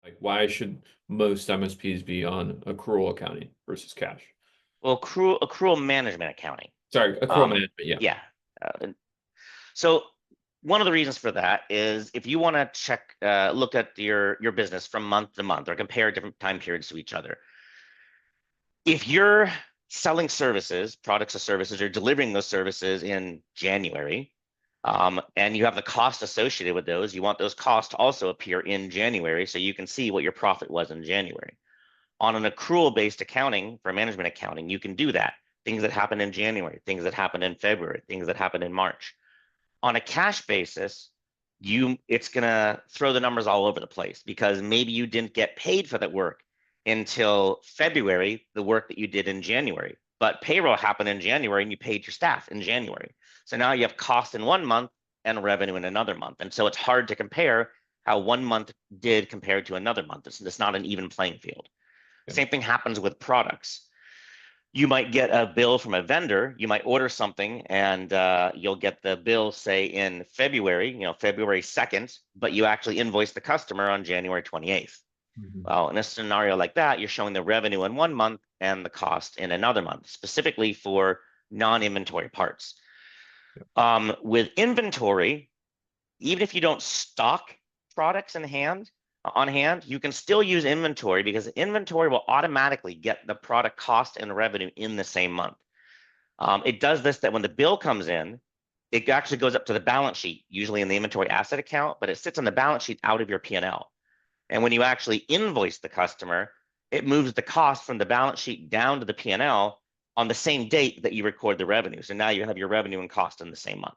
Like, why should most MSPs be on accrual accounting versus cash? Well, accrual management accounting. Sorry, accrual Um, management. Yeah. yeah. So one of the reasons for that is if you want to look at your business from month to month or compare different time periods to each other. If you're selling services, products or services, or delivering those services in January, and you have the cost associated with those, you want those costs to also appear in January so you can see what your profit was in January. On an accrual-based accounting for management accounting, you can do that. Things that happen in January, things that happen in February, things that happen in March. On a cash basis, it's gonna throw the numbers all over the place because maybe you didn't get paid for that work until February, the work that you did in January. But payroll happened in January and you paid your staff in January. So now you have cost in one month and revenue in another month. And so it's hard to compare how one month did compared to another month. It's not an even playing field. Yeah. Same thing happens with products. You might get a bill from a vendor. You might order something and you'll get the bill, say, in February, February 2nd, but you actually invoice the customer on January 28th. Mhm. Well, in a scenario like that, you're showing the revenue in one month and the cost in another month, specifically for non-inventory parts. With inventory, even if you don't stock products on hand, you can still use inventory because inventory will automatically get the product cost and revenue in the same month. It does this that when the bill comes in, it actually goes up to the balance sheet, usually in the inventory asset account, but it sits on the balance sheet out of your P&L. And when you actually invoice the customer, it moves the cost from the balance sheet down to the P&L on the same date that you record the revenue. So now you have your revenue and cost in the same month.